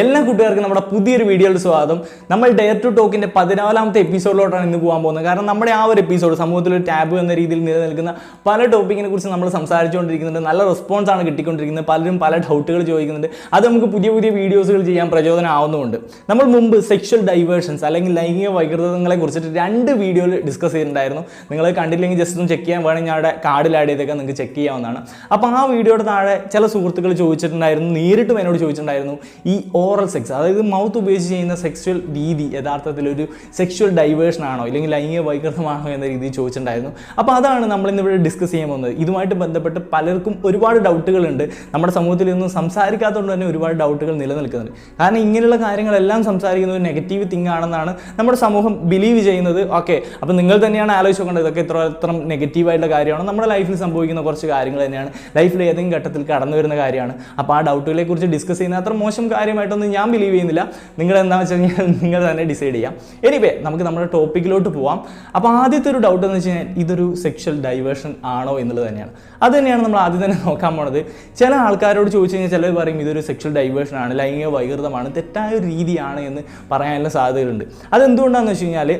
എല്ലാ കൂട്ടുകാർക്കും നമ്മുടെ പുതിയൊരു വീഡിയോയിൽ സ്വാഗതം. നമ്മൾ ഡെയർ ടു ടോക്കിന്റെ 14ാമത്തെ എപ്പിസോഡിലോട്ടാണ് ഇന്ന് പോകാൻ പോകുന്നത്. കാരണം നമ്മുടെ ആ ഒരു എപ്പിസോഡ് സമൂഹത്തിൽ ഒരു ടാബ് എന്ന രീതിയിൽ നിലനിൽക്കുന്ന പല ടോപ്പിക്കിനെ കുറിച്ച് നമ്മൾ സംസാരിച്ചുകൊണ്ടിരിക്കുന്നുണ്ട്. നല്ല റെസ്പോൺസ് ആണ് കിട്ടിക്കൊണ്ടിരിക്കുന്നത്. പലരും പല ഡൗട്ടുകൾ ചോദിക്കുന്നുണ്ട്. അത് നമുക്ക് പുതിയ പുതിയ വീഡിയോസുകൾ ചെയ്യാൻ പ്രചോദനമാവുന്നുണ്ട്. നമ്മൾ മുമ്പ് സെക്ഷൽ ഡൈവേർഷൻസ് അല്ലെങ്കിൽ ലൈംഗിക വൈകൃതങ്ങളെ കുറിച്ചിട്ട് 2 വീഡിയോയിൽ ഡിസ്കസ് ചെയ്തിട്ടുണ്ടായിരുന്നു. നിങ്ങൾ കണ്ടില്ലെങ്കിൽ ജസ്റ്റ് ഒന്ന് ചെക്ക് ചെയ്യാൻ വേണമെങ്കിൽ ഞങ്ങളുടെ കാർഡിൽ ആഡ് ചെയ്തൊക്കെ നിങ്ങൾക്ക് ചെക്ക് ചെയ്യാവുന്നതാണ്. അപ്പോൾ ആ വീഡിയോയുടെ താഴെ ചില സുഹൃത്തുക്കൾ ചോദിച്ചിട്ടുണ്ടായിരുന്നു, നേരിട്ടും എന്നോട് ചോദിച്ചിട്ടുണ്ടായിരുന്നു, ഈ ഓറൽ സെക്സ്, അതായത് മൗത്ത് ഉപയോഗിച്ച് ചെയ്യുന്ന സെക്സ്വൽ രീതി യഥാർത്ഥത്തിൽ ഒരു സെക്ഷൽ ഡൈവേർഷൻ ആണോ അല്ലെങ്കിൽ ലൈംഗിക വൈകൃതമാണോ എന്ന രീതിയിൽ ചോദിച്ചിട്ടുണ്ടായിരുന്നു. അപ്പോൾ അതാണ് നമ്മൾ ഇന്നിവിടെ ഡിസ്കസ് ചെയ്യാൻ പോകുന്നത്. ഇതുമായിട്ട് ബന്ധപ്പെട്ട് പലർക്കും ഒരുപാട് ഡൗട്ടുകളുണ്ട്. നമ്മുടെ സമൂഹത്തിൽ ഒന്നും സംസാരിക്കാത്തതുകൊണ്ട് തന്നെ ഒരുപാട് ഡൗട്ടുകൾ നിലനിൽക്കുന്നുണ്ട്. കാരണം ഇങ്ങനെയുള്ള കാര്യങ്ങളെല്ലാം സംസാരിക്കുന്നത് ഒരു നെഗറ്റീവ് തിങ് ആണെന്നാണ് നമ്മുടെ സമൂഹം ബിലീവ് ചെയ്യുന്നത്. ഓക്കെ, അപ്പോൾ നിങ്ങൾ തന്നെയാണ് ആലോചിച്ച് നോക്കേണ്ടത്, ഇതൊക്കെ എത്ര നെഗറ്റീവായിട്ടുള്ള കാര്യമാണ്. നമ്മുടെ ലൈഫിൽ സംഭവിക്കുന്ന കുറച്ച് കാര്യങ്ങൾ തന്നെയാണ്, ലൈഫിൽ ഏതെങ്കിലും ഘട്ടത്തിൽ കടന്നു വരുന്ന കാര്യമാണ്. അപ്പോൾ ആ ഡൗട്ടുകളെ കുറിച്ച് ഡിസ്കസ് ചെയ്യുന്ന അത്ര മോശം കാര്യമായിട്ടൊന്നും ഞാൻ ബിലീവ് ചെയ്യുന്നില്ല. നിങ്ങൾ എന്താണെന്ന് വെച്ച് കഴിഞ്ഞാൽ നിങ്ങൾ തന്നെ ഡിസൈഡ് ചെയ്യാം. എനിവേ, നമുക്ക് നമ്മുടെ ടോപ്പിക്കിലോട്ട് പോവാം. അപ്പോൾ ആദ്യത്തെ ഒരു ഡൗട്ട് എന്ന് വെച്ച് കഴിഞ്ഞാൽ ഇതൊരു സെക്ഷൽ ഡൈവേർഷൻ ആണോ എന്നുള്ളത് തന്നെയാണ്. അത് തന്നെയാണ് നമ്മൾ ആദ്യം തന്നെ നോക്കാൻ പോണത്. ചില ആൾക്കാരോട് ചോദിച്ചു കഴിഞ്ഞാൽ ചിലർ പറയും ഇതൊരു സെക്ഷൽ ഡൈവേർഷൻ ആണ്, ലൈംഗിക വൈകൃതമാണ്, തെറ്റായ ഒരു രീതിയാണ് എന്ന് പറയാനുള്ള സാധ്യതകളുണ്ട്. അതെന്തുകൊണ്ടാണെന്ന് വെച്ച് കഴിഞ്ഞാൽ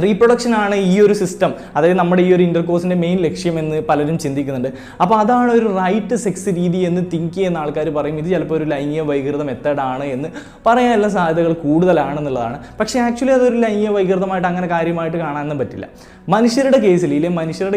റീപ്രൊഡക്ഷൻ ആണ് ഈ ഒരു സിസ്റ്റം, അതായത് നമ്മുടെ ഈ ഒരു ഇൻ്റർകോഴ്സിൻ്റെ മെയിൻ ലക്ഷ്യമെന്ന് പലരും ചിന്തിക്കുന്നുണ്ട്. അപ്പോൾ അതാണ് ഒരു റൈറ്റ് സെക്സ് രീതി എന്ന് തിങ്ക് ചെയ്യുന്ന ആൾക്കാർ പറയും ഇത് ചിലപ്പോൾ ഒരു ലൈംഗിക വൈകൃത മെത്തേഡാണ് എന്ന് പറയാനുള്ള സാധ്യതകൾ കൂടുതലാണെന്നുള്ളതാണ്. പക്ഷേ ആക്ച്വലി അതൊരു ലൈംഗിക വൈകൃതമായിട്ട് അങ്ങനെ കാര്യമായിട്ട് കാണാനൊന്നും പറ്റില്ല. മനുഷ്യരുടെ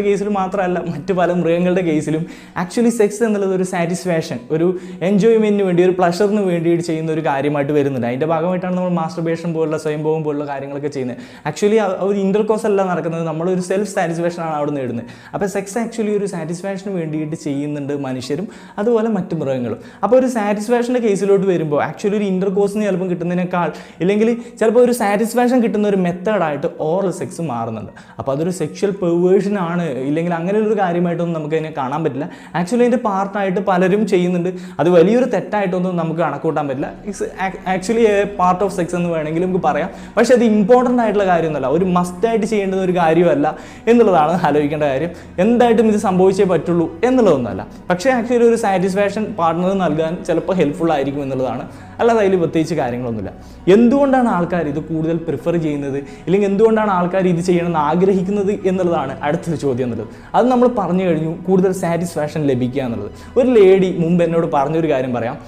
കേസിൽ മാത്രമല്ല, മറ്റു പല മൃഗങ്ങളുടെ കേസിലും ആക്ച്വലി സെക്സ് എന്നുള്ളത് ഒരു സാറ്റിസ്ഫാക്ഷൻ, ഒരു എൻജോയ്മെൻറ്റിന് വേണ്ടി, ഒരു പ്ലഷറിന് വേണ്ടിയിട്ട് ചെയ്യുന്ന ഒരു കാര്യമായിട്ട് വരുന്നുണ്ട്. അതിൻ്റെ ഭാഗമായിട്ടാണ് നമ്മൾ മാസ്റ്റർബേഷൻ പോലുള്ള സ്വയംഭോഗം പോലുള്ള കാര്യങ്ങളൊക്കെ ചെയ്യുന്നത്. ആക്ച്വലി ഒരു ഇൻ്റർകോഴ്സ് അല്ല നടക്കുന്നത്, നമ്മളൊരു സെൽഫ് സാറ്റിസ്ഫാക്ഷൻ ആണ് അവിടെ നേടുന്നത്. അപ്പോൾ സെക്സ് ആക്ച്വലി ഒരു സാറ്റിസ്ഫാക്ഷന് വേണ്ടിയിട്ട് ചെയ്യുന്നുണ്ട് മനുഷ്യരും അതുപോലെ മറ്റു മൃഗങ്ങളും. അപ്പോൾ ഒരു സാറ്റിസ്ഫാക്ഷൻ്റെ കേസിലോട്ട് വരുമ്പോൾ ആക്ച്വലി ഒരു ഇൻ്റർകോഴ്സിന് ചിലപ്പോൾ കിട്ടുന്നതിനേക്കാൾ ഇല്ലെങ്കിൽ ചിലപ്പോൾ ഒരു സാറ്റിസ്ഫാക്ഷൻ കിട്ടുന്ന ഒരു മെത്തേഡായിട്ട് ഓറൽ സെക്സ് മാറുന്നുണ്ട്. അപ്പോൾ അതൊരു സെക്ഷൽ പെർവേർഷൻ ആണ് ഇല്ലെങ്കിൽ അങ്ങനെയുള്ളൊരു കാര്യമായിട്ടൊന്നും നമുക്ക് അതിനെ കാണാൻ പറ്റില്ല. ആക്ച്വലി അതിൻ്റെ പാർട്ടായിട്ട് പലരും ചെയ്യുന്നുണ്ട്. അത് വലിയൊരു തെറ്റായിട്ടൊന്നും നമുക്ക് കണക്കൂട്ടാൻ പറ്റില്ല. It's actually part of sex എന്ന് വേണമെങ്കിൽ നമുക്ക് പറയാം. പക്ഷേ അത് ഇമ്പോർട്ടൻ്റ് ആയിട്ടുള്ള കാര്യമൊന്നുമല്ല, ഒരു മസ്റ്റായിട്ട് ചെയ്യേണ്ടുന്ന ഒരു കാര്യമല്ല എന്നുള്ളതാണ് ആലോചിക്കേണ്ട കാര്യം. എന്തായിട്ടും ഇത് സംഭവിച്ചേ പറ്റുള്ളൂ എന്നുള്ളതൊന്നുമല്ല. പക്ഷേ ആക്ച്വലി ഒരു സാറ്റിസ്ഫാക്ഷൻ പാർട്ട്ണർ നൽകാൻ ചിലപ്പോൾ ഹെൽപ്ഫുൾ ആയിരിക്കും എന്നുള്ളതാണ്. അല്ലാതെ അതിൽ പ്രത്യേകിച്ച് കാര്യങ്ങളൊന്നുമില്ല. എന്തുകൊണ്ടാണ് ആൾക്കാർ ഇത് കൂടുതൽ പ്രിഫർ ചെയ്യുന്നത് ഇല്ലെങ്കിൽ എന്തുകൊണ്ടാണ് ആൾക്കാർ ഇത് ചെയ്യണമെന്ന് ആഗ്രഹിക്കുന്നത് എന്നുള്ളതാണ് അടുത്തൊരു ചോദ്യം എന്നുള്ളത്. അത് നമ്മൾ പറഞ്ഞു കഴിഞ്ഞു, കൂടുതൽ സാറ്റിസ്ഫാക്ഷൻ ലഭിക്കുക എന്നുള്ളത്. ഒരു ലേഡി മുമ്പ് എന്നോട് പറഞ്ഞൊരു കാര്യം പറയാം.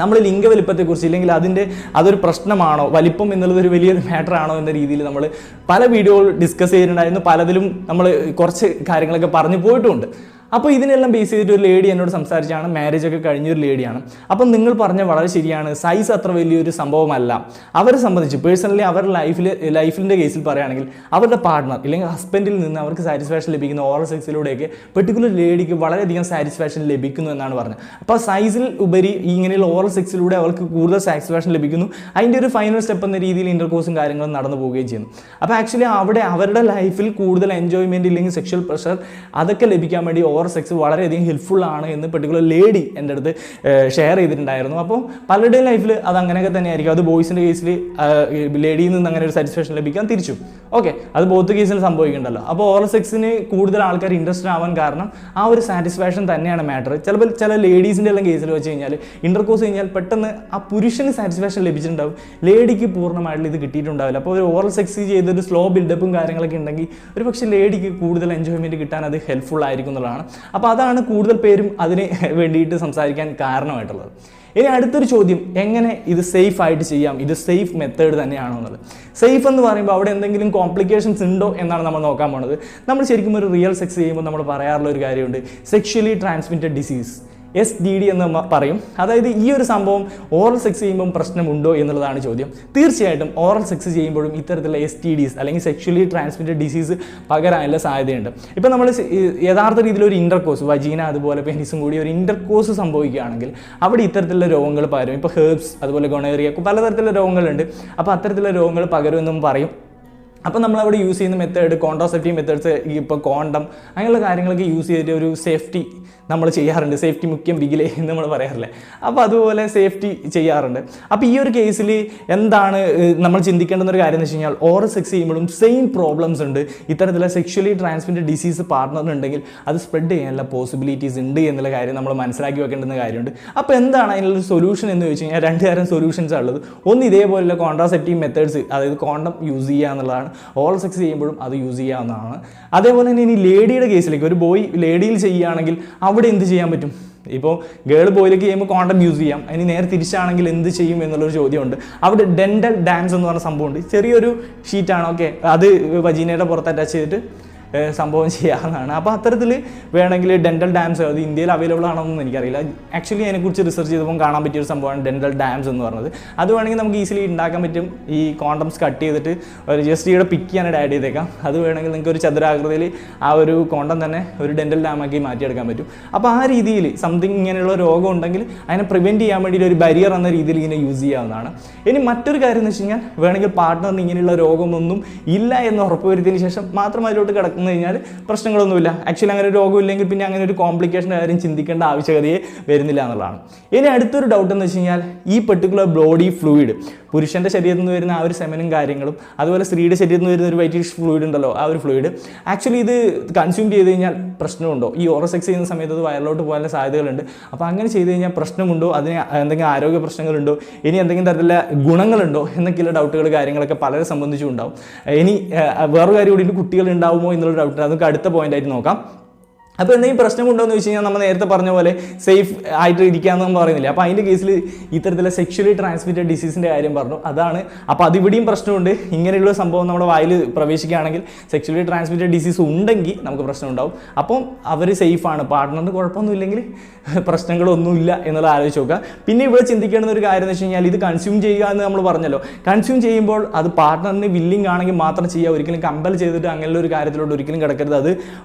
നമ്മൾ ലിംഗവലിപ്പത്തെക്കുറിച്ച് ഇല്ലെങ്കിൽ അതൊരു പ്രശ്നമാണോ, വലിപ്പം എന്നുള്ളത് ഒരു വലിയൊരു മാറ്റർ ആണോ എന്ന രീതിയിൽ നമ്മൾ പല വീഡിയോകൾ ഡിസ്കസ് ചെയ്തിട്ടുണ്ടായിരുന്നു. പലതിലും നമ്മൾ കുറച്ച് കാര്യങ്ങളൊക്കെ പറഞ്ഞു പോയിട്ടുമുണ്ട്. അപ്പോൾ ഇതിനെല്ലാം ബേസ് ചെയ്തിട്ട് ഒരു ലേഡി എന്നോട് സംസാരിച്ചാണ്, മാരേജൊക്കെ കഴിഞ്ഞൊരു ലേഡിയാണ്. അപ്പം നിങ്ങൾ പറഞ്ഞ വളരെ ശരിയാണ്, സൈസ് അത്ര വലിയൊരു സംഭവമല്ല. അവരെ സംബന്ധിച്ച് പേഴ്സണലി അവരുടെ ലൈഫിൻ്റെ കേസിൽ പറയുകയാണെങ്കിൽ അവരുടെ പാർട്ട്ണർ ഇല്ലെങ്കിൽ ഹസ്ബൻഡിൽ നിന്ന് അവർക്ക് സാറ്റിസ്ഫാക്ഷൻ ലഭിക്കുന്ന ഓറൽ സെക്സിലൂടെയൊക്കെ പെർട്ടിക്കുലർ ലേഡിക്ക് വളരെയധികം സാറ്റിസ്ഫാക്ഷൻ ലഭിക്കുന്നു എന്നാണ് പറഞ്ഞത്. അപ്പോൾ സൈസിൽ ഉപരി ഇങ്ങനെയുള്ള ഓറൽ സെക്സിലൂടെ അവർക്ക് കൂടുതൽ സാറ്റിസ്ഫാക്ഷൻ ലഭിക്കുന്നു. അതിൻ്റെ ഒരു ഫൈനൽ സ്റ്റെപ്പ് എന്ന രീതിയിൽ ഇൻ്റർകോഴ്സും കാര്യങ്ങളും നടന്നു പോവുകയും ചെയ്യുന്നു. അപ്പോൾ ആക്ച്വലി അവിടെ അവരുടെ ലൈഫിൽ കൂടുതൽ എൻജോയ്മെൻറ്റ് ഇല്ലെങ്കിൽ സെക്ഷൽ പ്രഷർ അതൊക്കെ ലഭിക്കാൻ വേണ്ടി ഓറൽ സെക്സ് വളരെയധികം ഹെൽപ്ഫുൾ ആണ് എന്ന് പെർട്ടിക്കുലർ ലേഡി എൻ്റെ അടുത്ത് ഷെയർ ചെയ്തിട്ടുണ്ടായിരുന്നു. അപ്പോൾ പലരുടെയും ലൈഫിൽ അത് അങ്ങനെയൊക്കെ തന്നെ ആയിരിക്കും. അത് ബോയ്സിൻ്റെ കേസിൽ ലേഡിയിൽ നിന്ന് അങ്ങനെ ഒരു സാറ്റിസ്ഫാക്ഷൻ ലഭിക്കാൻ തിരിച്ചു. ഓക്കെ, അത് ബോത്ത് കേസിൽ സംഭവിക്കുന്നുണ്ടല്ലോ. അപ്പോൾ ഓറൽ സെക്സിന് കൂടുതൽ ആൾക്കാർ ഇൻട്രസ്റ്റഡ് ആവാൻ കാരണം ആ ഒരു സാറ്റിസ്ഫാക്ഷൻ തന്നെയാണ് മാറ്റർ. ചിലപ്പോൾ ചില ലേഡീസിൻ്റെ എല്ലാം കേസിൽ വെച്ച് കഴിഞ്ഞാൽ ഇൻ്റർകോഴ്സ് കഴിഞ്ഞാൽ പെട്ടെന്ന് ആ പുരുഷന് സാറ്റിസ്ഫാക്ഷൻ ലഭിച്ചിട്ടുണ്ടാവും, ലേഡിക്ക് പൂർണ്ണമായിട്ടുള്ള ഇത് കിട്ടിയിട്ടുണ്ടാവില്ല. അപ്പോൾ ഒരു ഓറൽ സെക്സ് ചെയ്തൊരു സ്ലോ ബിൽഡപ്പും കാര്യങ്ങളൊക്കെ ഉണ്ടെങ്കിൽ ഒരു പക്ഷേ ലേഡിക്ക് കൂടുതൽ എൻജോയ്മെൻറ്റ് കിട്ടാൻ അത് ഹെൽപ്ഫുൾ ആയിരിക്കും എന്നുള്ളതാണ്. അപ്പോൾ അതാണ് കൂടുതൽ പേരും അതിന് വേണ്ടിയിട്ട് സംസാരിക്കാൻ കാരണമായിട്ടുള്ളത്. ഇനി അടുത്തൊരു ചോദ്യം, എങ്ങനെ ഇത് സേഫ് ആയിട്ട് ചെയ്യാം, ഇത് സേഫ് മെത്തേഡ് തന്നെയാണോ എന്നുള്ളത്. സേഫ് എന്ന് പറയുമ്പോൾ അവിടെ എന്തെങ്കിലും കോംപ്ലിക്കേഷൻസ് ഉണ്ടോ എന്നാണ് നമ്മൾ നോക്കാൻ പോകുന്നത്. നമ്മൾ ശരിക്കും ഒരു റിയൽ സെക്സ് ചെയ്യുമ്പോൾ നമ്മൾ പറയാറുള്ള ഒരു കാര്യമുണ്ട്, സെക്ഷലി ട്രാൻസ്മിറ്റഡ് ഡിസീസ്, STD എന്ന് പറയും. അതായത് ഈ ഒരു സംഭവം ഓറൽ സെക്സ് ചെയ്യുമ്പം പ്രശ്നമുണ്ടോ എന്നുള്ളതാണ് ചോദ്യം. തീർച്ചയായിട്ടും ഓറൽ സെക്സ് ചെയ്യുമ്പോഴും ഇത്തരത്തിലുള്ള STDs അല്ലെങ്കിൽ സെക്ഷലി ട്രാൻസ്മിറ്റഡ് ഡിസീസ് പകരാനുള്ള സാധ്യതയുണ്ട്. ഇപ്പം നമ്മൾ യഥാർത്ഥ രീതിയിൽ ഒരു ഇൻ്റർകോഴ്സ്, വജീന അതുപോലെ പെനിസും കൂടി ഒരു ഇൻ്റർകോഴ്സ് സംഭവിക്കുകയാണെങ്കിൽ അവിടെ ഇത്തരത്തിലുള്ള രോഗങ്ങൾ പകരും. ഇപ്പോൾ ഹെർബ്സ് അതുപോലെ ഗൊണേറിയ പലതരത്തിലുള്ള രോഗങ്ങളുണ്ട്. അപ്പോൾ അത്തരത്തിലുള്ള രോഗങ്ങൾ പകരുമെന്നും പറയും. അപ്പോൾ നമ്മളവിടെ യൂസ് ചെയ്യുന്ന മെത്തേഡ് കോൺട്രാസെപ്റ്റീവ് മെത്തേഡ്സ് ഇപ്പോൾ കോണ്ടം അങ്ങനെയുള്ള കാര്യങ്ങളൊക്കെ യൂസ് ചെയ്തിട്ട് ഒരു സേഫ്റ്റി നമ്മൾ ചെയ്യാറുണ്ട്. സേഫ്റ്റി മുഖ്യം ബിഗിലേ എന്ന് നമ്മൾ പറയാറില്ലേ, അപ്പോൾ അതുപോലെ സേഫ്റ്റി ചെയ്യാറുണ്ട്. അപ്പോൾ ഈ ഒരു കേസിൽ എന്താണ് നമ്മൾ ചിന്തിക്കേണ്ടുന്ന ഒരു കാര്യം എന്ന് വെച്ച് കഴിഞ്ഞാൽ ഓറൽ സെക്സ് ചെയ്യുമ്പോഴും സെയിം പ്രോബ്ലംസ് ഉണ്ട്. ഇത്തരത്തിലുള്ള സെക്ഷുവലി ട്രാൻസ്മിറ്റഡ് ഡിസീസ് പാർട്ട്ണറിനുണ്ടെങ്കിൽ അത് സ്പ്രെഡ് ചെയ്യാനുള്ള പോസിബിലിറ്റീസ് ഉണ്ട് എന്നുള്ള കാര്യം നമ്മൾ മനസ്സിലാക്കി വെക്കേണ്ടുന്ന കാര്യമുണ്ട്. അപ്പോൾ എന്താണ് അതിനുള്ള സൊല്യൂഷൻ എന്ന് വെച്ച് കഴിഞ്ഞാൽ 2 തരം സൊല്യൂഷൻസാണ് ഉള്ളത്. ഒന്ന് ഇതേപോലെയുള്ള കോൺട്രാസെപ്റ്റീവ് മെത്തേഡ്സ്, അതായത് കോണ്ടം യൂസ് ചെയ്യുക എന്നുള്ളതാണ്. ഓറൽ സെക്സ് ചെയ്യുമ്പോഴും അത് യൂസ് ചെയ്യാവുന്നതാണ്. അതേപോലെ തന്നെ ഇനി ലേഡിയുടെ കേസിലേക്ക് ഒരു ബോയ് ലേഡിയിൽ ചെയ്യുകയാണെങ്കിൽ അവിടെ എന്ത് ചെയ്യാൻ പറ്റും? ഇപ്പോൾ ഗേൾ ബോയിലേക്ക് ചെയ്യുമ്പോൾ കോണ്ടം യൂസ് ചെയ്യാം. ഇനി നേരെ തിരിച്ചാണെങ്കിൽ എന്ത് ചെയ്യും എന്നുള്ളൊരു ചോദ്യമുണ്ട്. അവിടെ ഡെൻ്റൽ ഡാംസ് എന്ന് പറഞ്ഞ സംഭവമുണ്ട്. ചെറിയൊരു ഷീറ്റാണ്, ഓക്കെ, അത് വജീനയുടെ പുറത്ത് അറ്റാച്ച് ചെയ്തിട്ട് സംഭവം ചെയ്യാവുന്നതാണ്. അപ്പോൾ അത്തരത്തിൽ വേണമെങ്കിൽ ഡെൻ്റൽ ഡാംസ്, അത് ഇന്ത്യയിൽ അവൈലബിൾ ആണോയെന്ന് എനിക്കറിയില്ല. ആക്ച്വലി അതിനെക്കുറിച്ച് റിസർച്ച് ചെയ്തപ്പോൾ കാണാൻ പറ്റിയൊരു സംഭവമാണ് ഡെൻ്റൽ ഡാംസ് എന്ന് പറഞ്ഞത്. അത് വേണമെങ്കിൽ നമുക്ക് ഈസിലി ഉണ്ടാക്കാൻ പറ്റും. ഈ കോണ്ടംസ് കട്ട് ചെയ്തിട്ട് ഒരു ജസ്റ്റ് ഇവിടെ പിക്ക് ചെയ്യാനായിട്ട് ആഡ് ചെയ്തേക്കാം. അത് വേണമെങ്കിൽ നിങ്ങൾക്ക് ഒരു ചതുരാകൃതിയിൽ ആ ഒരു കോണ്ടം തന്നെ ഒരു ഡെൻ്റൽ ഡാമാക്കി മാറ്റിയെടുക്കാൻ പറ്റും. അപ്പോൾ ആ രീതിയിൽ സംതിങ് ഇങ്ങനെയുള്ള രോഗം ഉണ്ടെങ്കിൽ അതിനെ പ്രിവെൻറ്റ് ചെയ്യാൻ വേണ്ടിയിട്ട് ഒരു ബാരിയർ എന്ന രീതിയിൽ ഇങ്ങനെ യൂസ് ചെയ്യാവുന്നതാണ്. ഇനി മറ്റൊരു കാര്യം എന്ന് വെച്ച് കഴിഞ്ഞാൽ വേണമെങ്കിൽ പാർട്ട്ണറിന് ഇങ്ങനെയുള്ള രോഗമൊന്നും ഇല്ല എന്ന് ഉറപ്പുവരുത്തിയതിന് ശേഷം മാത്രം അതിലോട്ട് കിടക്കുന്ന കഴിഞ്ഞാൽ പ്രശ്നങ്ങളൊന്നുമില്ല. ആക്ച്വലി അങ്ങനെ ഒരു രോഗമില്ലെങ്കിൽ പിന്നെ അങ്ങനെ ഒരു കോംപ്ലിക്കേഷൻ്റെ കാര്യം ചിന്തിക്കേണ്ട ആവശ്യകതയെ വരുന്നില്ല എന്നുള്ളതാണ്. ഇനി അടുത്തൊരു ഡൗട്ട് എന്ന് വെച്ച് കഴിഞ്ഞാൽ ഈ പെർട്ടിക്കുലർ ബോഡി ഫ്ലൂയിഡ്, പുരുഷൻ്റെ ശരീരത്തിൽ നിന്ന് വരുന്ന ആ ഒരു സെമനും കാര്യങ്ങളും അതുപോലെ സ്ത്രീയുടെ ശരീരത്തിൽ നിന്ന് വരുന്ന ഒരു വൈറ്റിഷ് ഫ്ലൂയിഡ് ഉണ്ടല്ലോ, ആ ഒരു ഫ്ലൂയിഡ് ആക്ച്വലി ഇത് കൺസ്യൂം ചെയ്ത് കഴിഞ്ഞാൽ പ്രശ്നമുണ്ടോ? ഈ ഓറൽ സെക്സ് ചെയ്യുന്ന സമയത്ത് അത് വയറിലോട്ട് പോകാനുള്ള സാധ്യതകളുണ്ട്. അപ്പോൾ അങ്ങനെ ചെയ്ത് കഴിഞ്ഞാൽ പ്രശ്നമുണ്ടോ? അതിന് എന്തെങ്കിലും ആരോഗ്യ പ്രശ്നങ്ങളുണ്ടോ? ഇനി എന്തെങ്കിലും തരത്തിലുള്ള ഗുണങ്ങളുണ്ടോ എന്നൊക്കെയുള്ള ഡൗട്ടുകൾ കാര്യങ്ങളൊക്കെ പലരെ സംബന്ധിച്ചും ഉണ്ടാവും. ഇനി വേറൊരു കാര്യം കൂടി, കുട്ടികൾ ഉണ്ടാവുമോ എന്നുള്ള ഡൗട്ട്, അതൊക്കെ അടുത്ത പോയിന്റ് ആയിട്ട് നോക്കാം. അപ്പോൾ എന്തെങ്കിലും പ്രശ്നമുണ്ടോ എന്ന് വെച്ച് കഴിഞ്ഞാൽ നമ്മൾ നേരത്തെ പറഞ്ഞ പോലെ സേഫ് ആയിട്ട് ഇരിക്കാമെന്ന് നമ്മൾ പറയുന്നില്ല. അപ്പോൾ അതിൻ്റെ കേസിൽ ഇത്തരത്തിലുള്ള സെക്ഷുവലി ട്രാൻസ്മിറ്റഡ് ഡിസീസിൻ്റെ കാര്യം പറഞ്ഞു, അതാണ്. അപ്പോൾ അതിവിടെയും പ്രശ്നമുണ്ട്. ഇങ്ങനെയുള്ള സംഭവം നമ്മുടെ വായിൽ പ്രവേശിക്കുകയാണെങ്കിൽ സെക്ഷുവലി ട്രാൻസ്മിറ്റഡ് ഡിസീസ് ഉണ്ടെങ്കിൽ നമുക്ക് പ്രശ്നം ഉണ്ടാവും. അപ്പം അവർ സേഫാണ്, പാർട്ട്ണറിന് കുഴപ്പമൊന്നുമില്ലെങ്കിൽ പ്രശ്നങ്ങളൊന്നുമില്ല എന്നുള്ളത് ആലോചിച്ച് നോക്കുക. പിന്നെ ഇവിടെ ചിന്തിക്കേണ്ടുന്ന ഒരു കാര്യം എന്ന് വെച്ച് കഴിഞ്ഞാൽ ഇത് കൺസ്യൂം ചെയ്യുക എന്ന് നമ്മൾ പറഞ്ഞല്ലോ. കൺസ്യൂം ചെയ്യുമ്പോൾ അത് പാർട്ട്ണറിന് വില്ലിംഗ് ആണെങ്കിൽ മാത്രം ചെയ്യുക, ഒരിക്കലും കമ്പൽ ചെയ്തിട്ട് അങ്ങനെയുള്ള ഒരു കാര്യത്തിലോട്ട് ഒരിക്കലും കിടക്കരുത്. അത്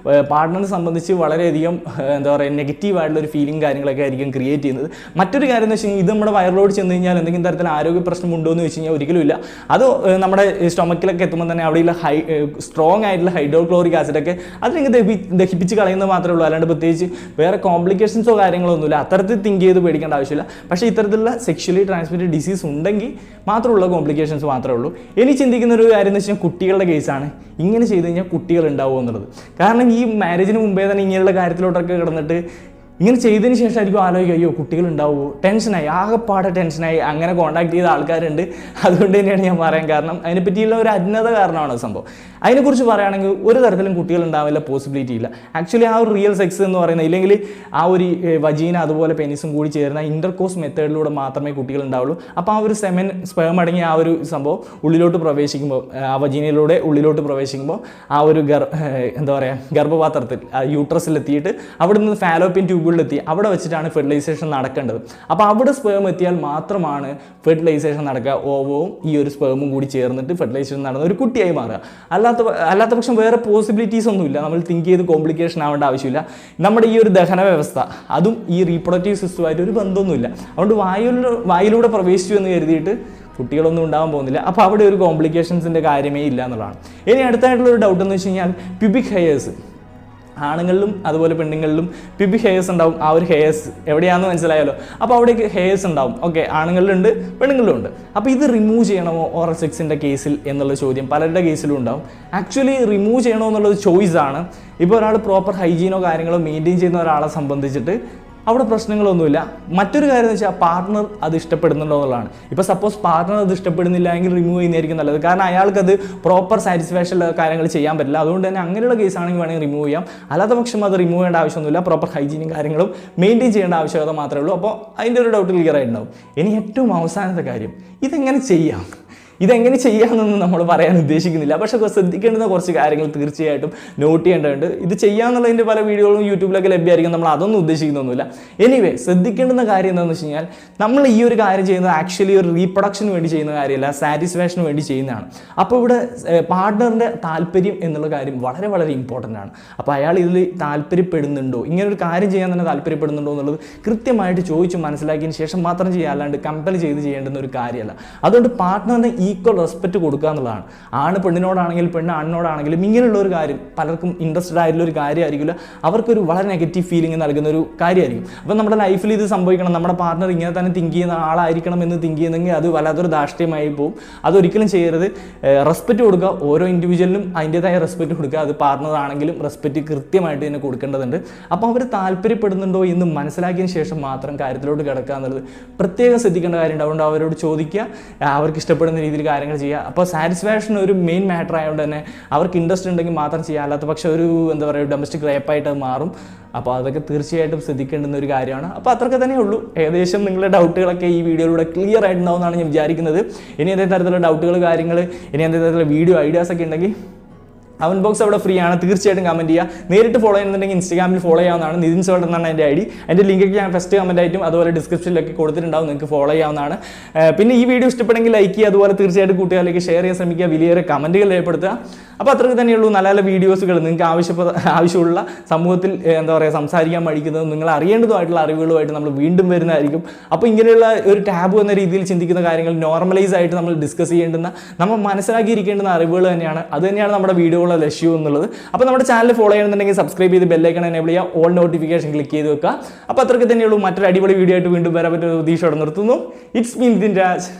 പാർട്ട്ണറിനെ സംബന്ധിച്ച് വളരെയധികം എന്താ പറയുക നെഗറ്റീവായിട്ടുള്ളൊരു ഫീലിംഗ് കാര്യങ്ങളൊക്കെ ആയിരിക്കും ക്രിയേറ്റ് ചെയ്യുന്നത്. മറ്റൊരു കാര്യം എന്ന് വെച്ച് കഴിഞ്ഞാൽ ഇത് നമ്മുടെ വയറിലോട് ചെന്ന് കഴിഞ്ഞാൽ എന്തെങ്കിലും തരത്തിൽ ആരോഗ്യ പ്രശ്നമുണ്ടോ എന്ന് വെച്ച് കഴിഞ്ഞാൽ ഒരിക്കലും ഇല്ല. അത് നമ്മുടെ സ്റ്റൊമക്കിലൊക്കെ എത്തുമ്പോൾ തന്നെ അവിടെയുള്ള സ്ട്രോങ് ആയിട്ടുള്ള ഹൈഡ്രോക്ലോറിക് ആസിഡൊക്കെ അതിനെ ദഹിപ്പിച്ച് കളയുന്നത് മാത്രമേ ഉള്ളൂ. അല്ലാണ്ട് പ്രത്യേകിച്ച് വേറെ കോംപ്ലിക്കേഷൻസോ കാര്യങ്ങളൊന്നുമില്ല. അത്തരത്തിൽ തിങ്ക് ചെയ്ത് പേടിക്കേണ്ട ആവശ്യമില്ല. പക്ഷേ ഇത്തരത്തിലുള്ള സെക്ഷുവലി ട്രാൻസ്മിറ്റഡ് ഡിസീസ് ഉണ്ടെങ്കിൽ മാത്രമുള്ള കോംപ്ലിക്കേഷൻസ് മാത്രമേ ഉള്ളൂ. ഇനി ചിന്തിക്കുന്ന ഒരു കാര്യം എന്ന് വെച്ച് കഴിഞ്ഞാൽ കുട്ടികളുടെ കേസാണ്. ഇങ്ങനെ ചെയ്ത് കഴിഞ്ഞാൽ കുട്ടികൾ ഉണ്ടാവുമോ എന്നുള്ളത്. കാരണം ഈ മാരേജിന് മുമ്പേ തന്നെ ഇങ്ങനെയുള്ള കാര്യത്തിലോട്ടൊക്കെ കിടന്നിട്ട് ഇങ്ങനെ ചെയ്തതിന് ശേഷമായിരിക്കും ആലോചിക്കുക, അയ്യോ കുട്ടികൾ ഉണ്ടാവുമോ, ടെൻഷനായി, ആകെപ്പാടെ ടെൻഷനായി. അങ്ങനെ കോൺടാക്ട് ചെയ്ത ആൾക്കാരുണ്ട്. അതുകൊണ്ട് തന്നെയാണ് ഞാൻ പറയാൻ കാരണം. അതിനെപ്പറ്റിയുള്ള ഒരു അജ്ഞത കാരണമാണ് സംഭവം. അതിനെക്കുറിച്ച് പറയുകയാണെങ്കിൽ ഒരു തരത്തിലും കുട്ടികൾ ഉണ്ടാവില്ല, പോസിബിലിറ്റി ഇല്ല. ആക്ച്വലി ആ ഒരു റിയൽ സെക്സ് എന്ന് പറയുന്നത്, ഇല്ലെങ്കിൽ ആ ഒരു വജീന അതുപോലെ പെനിസും കൂടി ചേരുന്ന ഇന്റർകോഴ്സ് മെത്തേഡിലൂടെ മാത്രമേ കുട്ടികൾ ഉണ്ടാവുള്ളൂ. അപ്പോൾ ആ ഒരു സ്പേം അടങ്ങിയ ആ ഒരു സംഭവം ഉള്ളിലോട്ട് പ്രവേശിക്കുമ്പോൾ, ആ വജീനയിലൂടെ ഉള്ളിലോട്ട് പ്രവേശിക്കുമ്പോൾ ആ ഒരു എന്താ പറയുക ഗർഭപാത്രത്തിൽ യൂട്രസിലെത്തിയിട്ട് അവിടെ നിന്ന് ഫാലോപ്പിയൻ ട്യൂബുകളിലെത്തി അവിടെ വെച്ചിട്ടാണ് ഫെർട്ടിലൈസേഷൻ നടക്കേണ്ടത്. അപ്പോൾ അവിടെ സ്പേം എത്തിയാൽ മാത്രമാണ് ഫെർട്ടിലൈസേഷൻ നടക്കുക. ഓവവും ഈ ഒരു സ്പേമും കൂടി ചേർന്നിട്ട് ഫെർട്ടിലൈസേഷൻ നടന്ന ഒരു കുട്ടിയായി മാറുക. അല്ലാത്ത പക്ഷം വേറെ പോസിബിലിറ്റീസ് ഒന്നുമില്ല. നമ്മൾ തിങ്ക് ചെയ്ത് കോംപ്ലിക്കേഷൻ ആവേണ്ട ആവശ്യമില്ല. നമ്മുടെ ഈ ഒരു ദഹന വ്യവസ്ഥ അതും ഈ റീപ്രൊഡക്റ്റീവ് സിസ്റ്റമായിട്ട് ഒരു ബന്ധമൊന്നുമില്ല. അതുകൊണ്ട് വായിലൂടെ പ്രവേശിച്ചു എന്ന് കരുതിയിട്ട് കുട്ടികളൊന്നും ഉണ്ടാകാൻ പോകുന്നില്ല. അപ്പോൾ അവിടെ ഒരു കോംപ്ലിക്കേഷൻസിൻ്റെ കാര്യമേ ഇല്ല എന്നുള്ളതാണ്. ഇനി അടുത്തായിട്ടുള്ളൊരു ഡൗട്ട് എന്ന് വെച്ച് കഴിഞ്ഞാൽ പ്യൂബിക് ഹെയർസ്. ആണുങ്ങളിലും അതുപോലെ പെണ്ണുങ്ങളിലും പ്യൂബിക് ഹെയർസ് ഉണ്ടാവും. ആ ഒരു ഹെയർസ് എവിടെയാണെന്ന് മനസ്സിലായല്ലോ. അപ്പോൾ അവിടേക്ക് ഹെയർസ് ഉണ്ടാവും. ഓക്കെ, ആണുങ്ങളിലുണ്ട് പെണ്ണുങ്ങളിലും ഉണ്ട്. അപ്പോൾ ഇത് റിമൂവ് ചെയ്യണമോ ഓറൽ സെക്സിൻ്റെ കേസിൽ എന്നുള്ള ചോദ്യം പലരുടെ കേസിലും ഉണ്ടാവും. ആക്ച്വലി റിമൂവ് ചെയ്യണോ എന്നുള്ളത് ചോയ്സാണ്. ഇപ്പോൾ ഒരാൾ പ്രോപ്പർ ഹൈജീനോ കാര്യങ്ങളോ മെയിൻറ്റെയിൻ ചെയ്യുന്ന ഒരാളെ സംബന്ധിച്ചിട്ട് അവിടെ പ്രശ്നങ്ങളൊന്നുമില്ല. മറ്റൊരു കാര്യം എന്ന് വെച്ചാൽ പാർട്ട്ണർ അത് ഇഷ്ടപ്പെടുന്നുണ്ടോ എന്നുള്ളതാണ്. ഇപ്പോൾ സപ്പോസ് പാർട്ട്ണർ അത് ഇഷ്ടപ്പെടുന്നില്ല എങ്കിൽ റിമൂവ് ചെയ്യുന്നതായിരിക്കും നല്ലത്. കാരണം അയാൾക്കത് പ്രോപ്പർ സാറ്റിസ്ഫാക്ഷനുള്ള കാര്യങ്ങൾ ചെയ്യാൻ പറ്റില്ല. അതുകൊണ്ട് തന്നെ അങ്ങനെയുള്ള കേസാണെങ്കിൽ വേണമെങ്കിൽ റിമൂവ് ചെയ്യാം. അല്ലാത്ത പക്ഷം അത് റിമൂവ് ചെയ്യേണ്ട ആവശ്യമൊന്നുമില്ല. പ്രോപ്പർ ഹൈജീനും കാര്യങ്ങളും മെയിൻറ്റെയിൻ ചെയ്യേണ്ട ആവശ്യകത മാത്രമേ ഉള്ളൂ. അപ്പോൾ അതിൻ്റെ ഒരു ഡൗട്ട് ക്ലിയർ ആയിട്ടുണ്ടാവും. ഇനി ഏറ്റവും അവസാനത്തെ കാര്യം, ഇതെങ്ങനെ ചെയ്യാം? ഇതെങ്ങനെ ചെയ്യാമെന്നൊന്നും നമ്മൾ പറയാൻ ഉദ്ദേശിക്കുന്നില്ല. പക്ഷേ ശ്രദ്ധിക്കേണ്ടുന്ന കുറച്ച് കാര്യങ്ങൾ തീർച്ചയായിട്ടും നോട്ട് ചെയ്യേണ്ടതുണ്ട്. ഇത് ചെയ്യാമെന്നുള്ളതിൻ്റെ പല വീഡിയോകളും യൂട്യൂബിലൊക്കെ ലഭ്യമായിരിക്കും. നമ്മൾ അതൊന്നും ഉദ്ദേശിക്കുന്നൊന്നുമില്ല. എനിവേ, ശ്രദ്ധിക്കേണ്ടുന്ന കാര്യം എന്താണെന്ന് വെച്ച് കഴിഞ്ഞാൽ നമ്മൾ ഈ ഒരു കാര്യം ചെയ്യുന്നത് ആക്ച്വലി ഒരു റീപ്രൊഡക്ഷന് വേണ്ടി ചെയ്യുന്ന കാര്യമല്ല, സാറ്റിസ്ഫാക്ഷന് വേണ്ടി ചെയ്യുന്നതാണ്. അപ്പോൾ ഇവിടെ പാർട്ട്ണറിൻ്റെ താല്പര്യം എന്നുള്ള കാര്യം വളരെ വളരെ ഇമ്പോർട്ടൻ്റ് ആണ്. അപ്പോൾ അയാൾ ഇതിൽ താല്പര്യപ്പെടുന്നുണ്ടോ, ഇങ്ങനൊരു കാര്യം ചെയ്യാൻ തന്നെ താല്പര്യപ്പെടുന്നുണ്ടോ എന്നുള്ളത് കൃത്യമായിട്ട് ചോദിച്ച് മനസ്സിലാക്കിയതിന് ശേഷം മാത്രം ചെയ്യുക. അല്ലാണ്ട് കമ്പൽ ചെയ്ത് ചെയ്യേണ്ടുന്ന ഒരു കാര്യമല്ല. അതുകൊണ്ട് പാർട്ട്ണറിനെ ഈ ഈക്വൽ റെസ്പെക്റ്റ് കൊടുക്കുക എന്നുള്ളതാണ്. ആണ് പെണ്ണിനോടാണെങ്കിലും പെണ്ണ് ആണിനോടാണെങ്കിലും ഇങ്ങനെയുള്ള ഒരു കാര്യം പലർക്കും ഇൻട്രസ്റ്റഡ് ആയിട്ടുള്ള ഒരു കാര്യമായിരിക്കില്ല, അവർക്കൊരു വളരെ നെഗറ്റീവ് ഫീലിംഗ് നൽകുന്ന ഒരു കാര്യമായിരിക്കും. അപ്പം നമ്മുടെ ലൈഫിൽ ഇത് സംഭവിക്കണം, നമ്മുടെ പാർട്ണർ ഇങ്ങനെ തന്നെ തിങ്ക് ചെയ്യുന്ന ആളായിരിക്കണം എന്ന് തിങ്ക് ചെയ്യുന്നെങ്കിൽ അത് വല്ലാത്തൊരു ധാർഷ്ട്യമായി പോകും. അതൊരിക്കലും ചെയ്യരുത്. റെസ്പെക്റ്റ് കൊടുക്കുക, ഓരോ ഇൻഡിവിജ്വലിനും അതിൻ്റെതായ റെസ്പെക്റ്റ് കൊടുക്കുക. അത് പാർട്ണർ ആണെങ്കിലും റെസ്പെക്റ്റ് കൃത്യമായിട്ട് തന്നെ കൊടുക്കേണ്ടതുണ്ട്. അപ്പോൾ അവർ താല്പര്യപ്പെടുന്നുണ്ടോ എന്ന് മനസ്സിലാക്കിയതിന് ശേഷം മാത്രം കാര്യത്തിലോട്ട് കിടക്കുക എന്നുള്ളത് പ്രത്യേകം ശ്രദ്ധിക്കേണ്ട കാര്യമുണ്ട്. അതുകൊണ്ട് അവരോട് ചോദിക്കുക, അവർക്ക് ഇഷ്ടപ്പെടുന്ന രീതിയിൽ കാര്യങ്ങൾ ചെയ്യുക. അപ്പോൾ സാറ്റിസ്ഫാക്ഷൻ ഒരു മെയിൻ മാറ്റർ ആയതുകൊണ്ട് തന്നെ അവർക്ക് ഇൻട്രസ്റ്റ് ഉണ്ടെങ്കിൽ മാത്രം ചെയ്യുക, അല്ലാത്ത പക്ഷേ ഒരു എന്താ പറയുക ഡൊമസ്റ്റിക് റേപ്പായിട്ട് അത് മാറും. അപ്പോൾ അതൊക്കെ തീർച്ചയായിട്ടും ശ്രദ്ധിക്കേണ്ടുന്ന ഒരു കാര്യമാണ്. അപ്പോൾ അത്രയൊക്കെ തന്നെ ഉള്ളൂ. ഏകദേശം നിങ്ങളുടെ ഡൗട്ടുകളൊക്കെ ഈ വീഡിയോയിലൂടെ ക്ലിയർ ആയിട്ടുണ്ടാവുമെന്നാണ് ഞാൻ വിചാരിക്കുന്നത്. ഇനി എന്തെങ്കിലും തരത്തിലുള്ള ഡൗട്ടുകൾ കാര്യങ്ങൾ ഇനി എന്തെങ്കിലും തരത്തിലുള്ള വീഡിയോ ഐഡിയാസ് ഒക്കെ ഉണ്ടെങ്കിൽ കമന്റ് ബോക്സ് അവിടെ ഫ്രീ ആണ്, തീർച്ചയായിട്ടും കമന്റ് ചെയ്യുക. നേരിട്ട് ഫോളോ ചെയ്യുന്നുണ്ടെങ്കിൽ ഇൻസ്റ്റാഗ്രാമിൽ ഫോളോ ചെയ്യാവുന്നതാണ്. നിതിൻ സോൾട്ട് എന്നാണ് എൻ്റെ ഐഡി. അതിൻ്റെ ലിങ്കൊക്കെ ഞാൻ ഫസ്റ്റ് കമന്റ് ആയിട്ടും അതുപോലെ ഡിസ്ക്രിപ്ഷനിലൊക്കെ കൊടുത്തിട്ടുണ്ടാവും, നിങ്ങൾക്ക് ഫോളോ ചെയ്യാവുന്നതാണ്. പിന്നെ ഈ വീഡിയോ ഇഷ്ടപ്പെടുമെങ്കിൽ ലൈക്ക് ചെയ്യുക, അതുപോലെ തീർച്ചയായിട്ടും കൂട്ടുകാരിലേക്ക് ഷെയർ ചെയ്യാൻ ശ്രമിക്കുക, വലിയ കമന്റുകൾ രേഖപ്പെടുത്തുക. അപ്പോൾ അത്രയ്ക്ക് തന്നെയുള്ളൂ. നല്ല നല്ല വീഡിയോസുകൾ നിങ്ങൾക്ക് ആവശ്യമുള്ള സമൂഹത്തിൽ എന്താ പറയുക സംസാരിക്കാൻ പഠിക്കുന്നതും നിങ്ങൾ അറിയേണ്ടതുമായിട്ടുള്ള അറിവുകളുമായിട്ട് നമ്മൾ വീണ്ടും വരുന്നതായിരിക്കും. അപ്പോൾ ഇങ്ങനെയുള്ള ഒരു ടാബു എന്ന രീതിയിൽ ചിന്തിക്കുന്ന കാര്യങ്ങൾ നോർമലൈസ് ആയിട്ട് നമ്മൾ ഡിസ്കസ് ചെയ്യേണ്ടുന്ന, നമ്മൾ മനസ്സിലാക്കിയിരിക്കേണ്ടുന്ന അറിവുകൾ തന്നെയാണ്. അത് തന്നെയാണ് നമ്മുടെ വീഡിയോകളുടെ ലക്ഷ്യം എന്നുള്ളത്. അപ്പോൾ നമ്മുടെ ചാനൽ ഫോളോ ചെയ്യണമെന്നുണ്ടെങ്കിൽ സബ്സ്ക്രൈബ് ചെയ്ത് ബെല്ലൈക്കൺ എനേബിൾ ചെയ്യുക, ഓൾ നോട്ടിഫിക്കേഷൻ ക്ലിക്ക് ചെയ്ത് വെക്കുക. അപ്പോൾ അത്രയ്ക്ക് തന്നെയുള്ളൂ. മറ്റൊരു അടിപൊളി വീഡിയോ ആയിട്ട് വീണ്ടും വരാൻ പറ്റുന്ന പ്രതീക്ഷയോടെ നിർത്തുന്നു. It's me Nitin Raj.